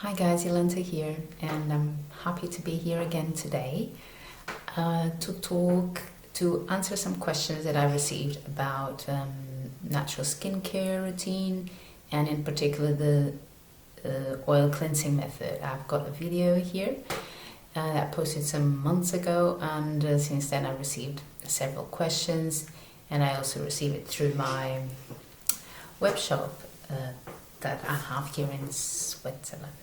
Hi guys, Yolanta here, and I'm happy to be here again today to answer some questions that I received about natural skincare routine, and in particular the oil cleansing method. I've got a video here that I posted some months ago, and since then I received several questions, and I also received it through my web shop that I have here in Switzerland.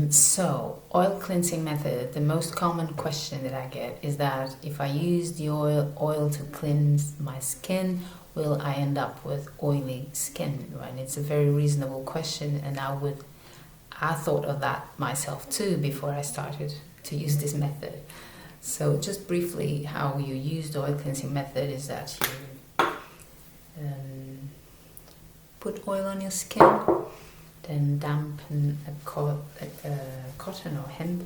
So, oil cleansing method, the most common question that I get is that if I use the oil to cleanse my skin, will I end up with oily skin? Right? It's a very reasonable question, and I thought of that myself too before I started to use this method. So just briefly, how you use the oil cleansing method is that you put oil on your skin, then dampen a cotton or hemp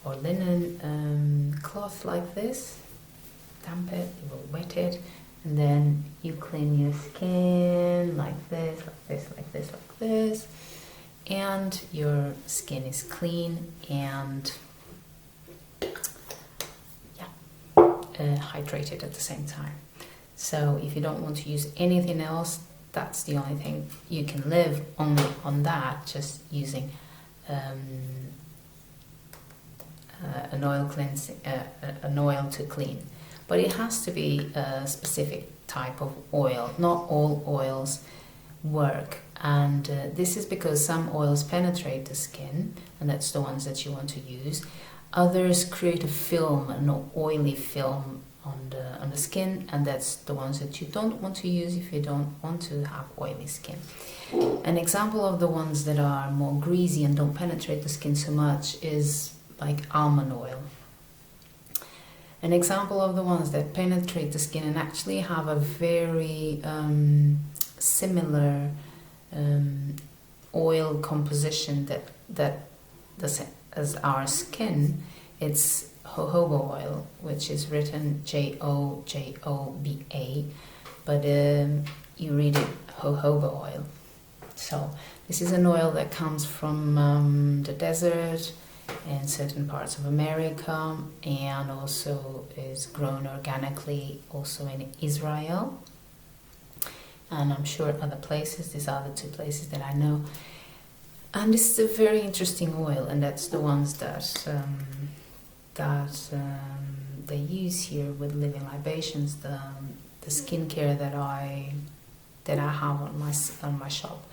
or linen cloth like this, damp it, you will wet it, and then you clean your skin like this, like this, like this, like this, and your skin is clean and hydrated at the same time. So if you don't want to use anything else, that's the only thing. You can live only on that, just using an oil to clean. But it has to be a specific type of oil. Not all oils work, and this is because some oils penetrate the skin, and that's the ones that you want to use. Others create a film, an oily film on the skin, and that's the ones that you don't want to use if you don't want to have oily skin. An example of the ones that are more greasy and don't penetrate the skin so much is like almond oil. An example of the ones that penetrate the skin and actually have a very similar oil composition that as our skin, it's jojoba oil, which is written Jojoba, but you read it jojoba oil. So this is an oil that comes from the desert in certain parts of America, and also is grown organically also in Israel, and I'm sure other places. These are the two places that I know. And this is a very interesting oil, and that's the ones that they use here with living libations. The skincare that I have on my shop.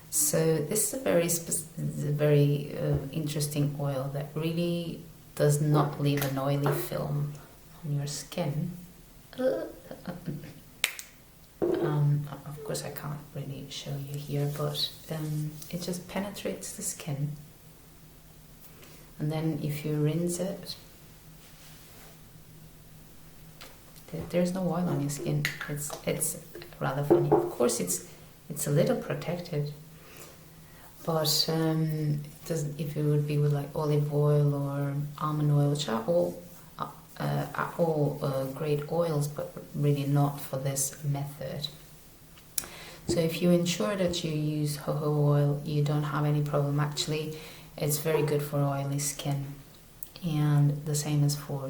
So this is a very interesting oil that really does not leave an oily film on your skin. Of course I can't really show you here, but it just penetrates the skin, and then if you rinse it, there's no oil on your skin. It's rather funny. Of course it's a little protected, but it doesn't. If it would be with like olive oil or almond oil, which are all great oils, but really not for this method. So if you ensure that you use jojoba oil, you don't have any problem. Actually, it's very good for oily skin, and the same as for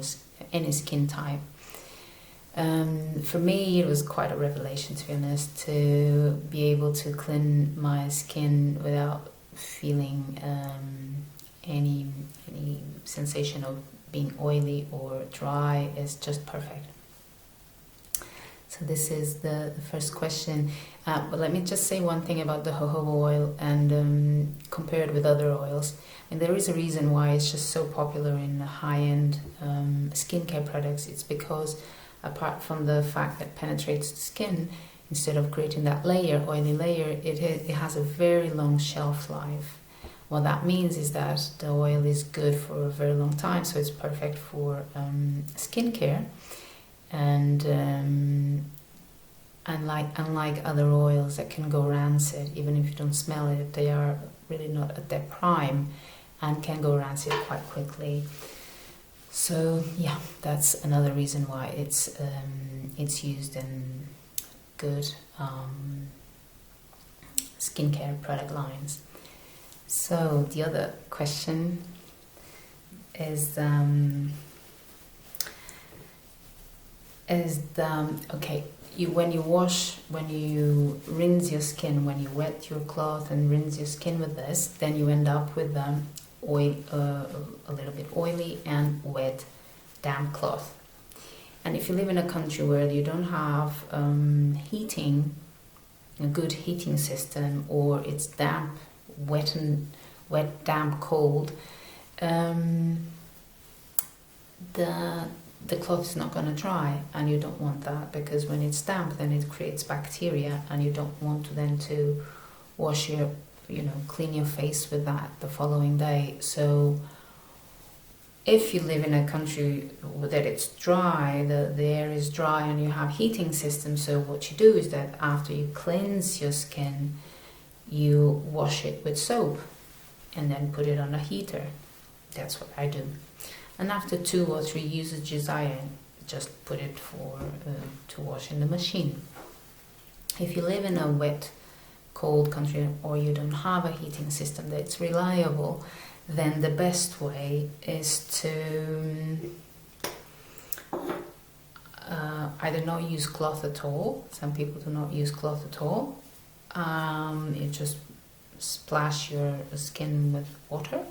any skin type. For me, it was quite a revelation, to be honest, to be able to clean my skin without feeling any sensation of being oily or dry. Is just perfect. So this is the first question. But let me just say one thing about the jojoba oil and compared with other oils. And there is a reason why it's just so popular in high-end skincare products. It's because apart from the fact that it penetrates the skin, instead of creating that oily layer, it has a very long shelf life. What that means is that the oil is good for a very long time, so it's perfect for skincare. And unlike other oils that can go rancid, even if you don't smell it, they are really not at their prime and can go rancid quite quickly. So yeah, that's another reason why it's used in good skincare product lines. So the other question is okay, when you rinse your skin, when you wet your cloth and rinse your skin with this, then you end up with oil, a little bit oily and wet, damp cloth. And if you live in a country where you don't have heating, a good heating system, or it's damp, wet, damp, cold, the cloth is not going to dry, and you don't want that, because when it's damp, then it creates bacteria, and you don't want to then to wash your, clean your face with that the following day. So if you live in a country that it's dry, the air is dry, and you have heating systems, so what you do is that after you cleanse your skin, you wash it with soap and then put it on a heater. That's what I do. And after 2 or 3 usages, I just put it to wash in the machine. If you live in a wet, cold country, or you don't have a heating system that's reliable, then the best way is to either not use cloth at all. Some people do not use cloth at all. You just splash your skin with water.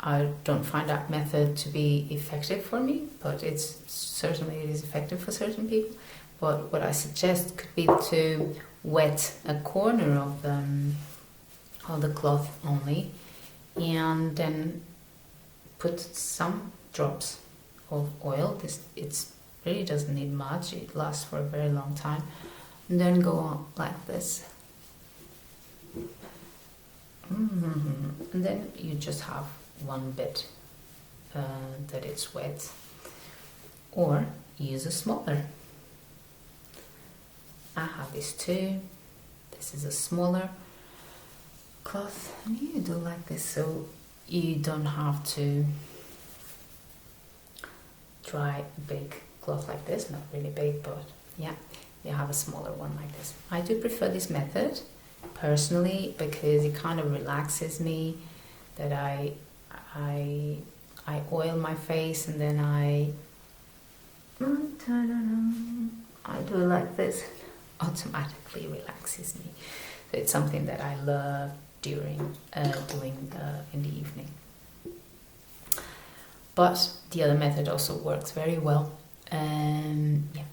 I don't find that method to be effective for me, but it is effective for certain people. But what I suggest could be to wet a corner of the cloth only, and then put some drops of oil. It really doesn't need much. It lasts for a very long time. And then go on like this. And then you just have one bit that it's wet, or use a smaller. I have this too. This is a smaller cloth, and you do like this, so you don't have to dry a big cloth like this. Not really big, but yeah, you have a smaller one like this. I do prefer this method personally, because it kind of relaxes me, that I oil my face, and then I do it like this. Automatically relaxes me. So it's something that I love doing in the evening. But the other method also works very well. Yeah.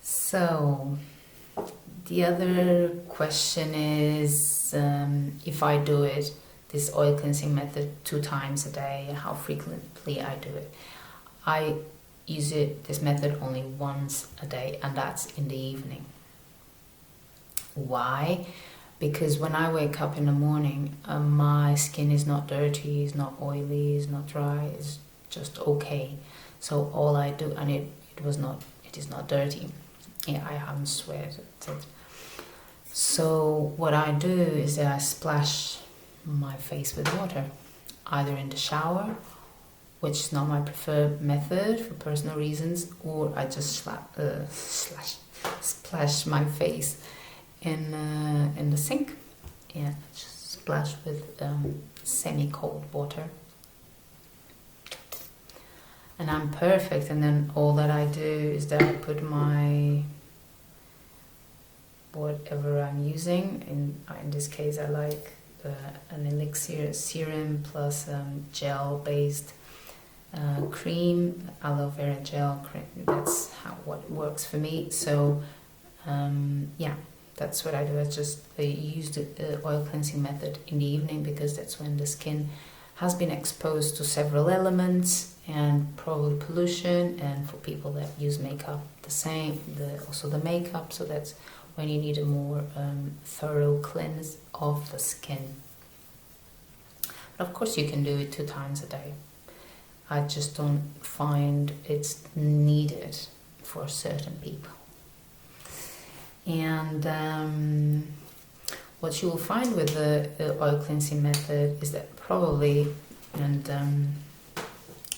So the other question is, if I do this oil cleansing method 2 times a day, how frequently I do it. I use this method only once a day, and that's in the evening. Why? Because when I wake up in the morning, my skin is not dirty, it's not oily, it's not dry, it's just okay. So all I do, and it is not dirty. Yeah, I haven't sweated. So what I do is that I splash my face with water, either in the shower, which is not my preferred method for personal reasons, or I just splash my face in the sink. Yeah, just splash with semi-cold water, and I'm perfect. And then all that I do is that I put my whatever I'm using. In this case, I like an elixir serum plus gel-based cream, aloe vera gel cream. That's what works for me. So yeah, that's what I do. I use the oil cleansing method in the evening, because that's when the skin has been exposed to several elements and probably pollution, and for people that use makeup, the same, also the makeup. So that's when you need a more thorough cleanse of the skin. But of course you can do it 2 times a day. I just don't find it's needed for certain people. And what you will find with the oil cleansing method is that probably, and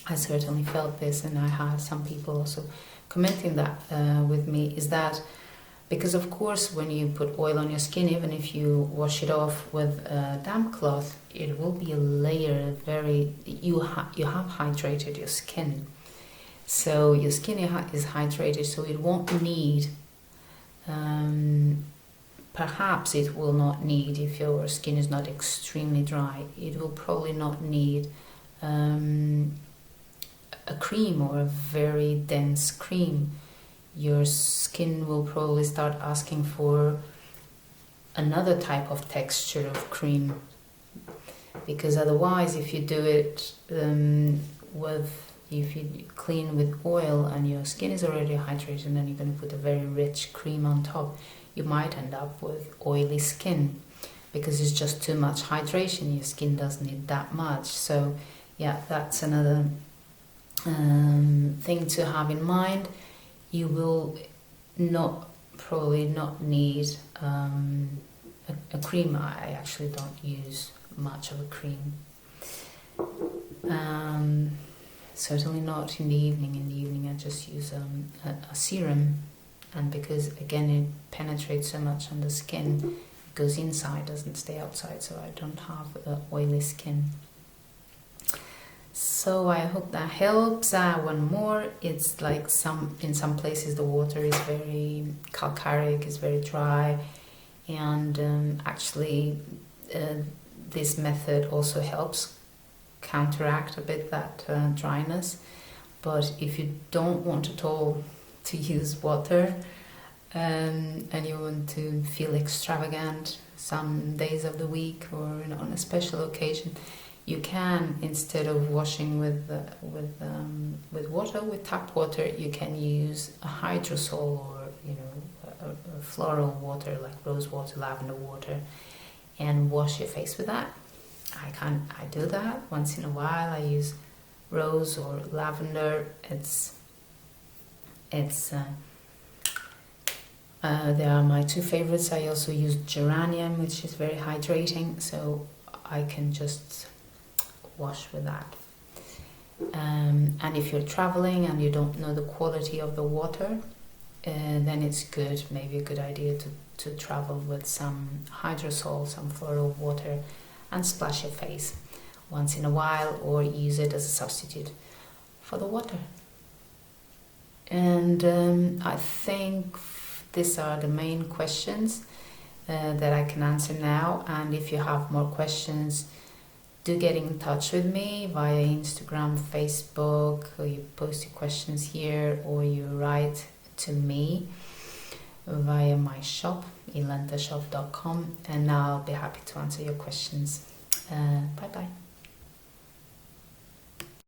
I certainly felt this, and I had some people also commenting that with me is that because of course when you put oil on your skin, even if you wash it off with a damp cloth, it will be a layer. You have hydrated your skin, so your skin is hydrated, so it won't need. Perhaps it will not need, if your skin is not extremely dry, it will probably not need a cream or a very dense cream. Your skin will probably start asking for another type of texture of cream, because otherwise if you do it if you clean with oil and your skin is already hydrated and then you're going to put a very rich cream on top, you might end up with oily skin because it's just too much hydration. Your skin doesn't need that much. So yeah, that's another thing to have in mind. You will probably not need a cream. I actually don't use much of a cream. Certainly not in the evening. In the evening I just use a serum, and because again it penetrates so much on the skin, it goes inside, doesn't stay outside, so I don't have oily skin. So I hope that helps. One more, it's like in some places the water is very calcareic, is very dry, and actually this method also helps counteract a bit that dryness. But if you don't want at all to use water and you want to feel extravagant some days of the week or on a special occasion, you can, instead of washing with water, with tap water, you can use a hydrosol or a floral water like rose water, lavender water, and wash your face with that. I do that once in a while. I use rose or lavender. They are my two favorites. I also use geranium, which is very hydrating, so I can just wash with that. And if you're traveling and you don't know the quality of the water, then it's maybe a good idea to travel with some hydrosol, some floral water, and splash your face once in a while, or use it as a substitute for the water. And I think these are the main questions that I can answer now. And if you have more questions, do get in touch with me via Instagram, Facebook, or you post your questions here, or you write to me via my shop, ilentashop.com, and I'll be happy to answer your questions.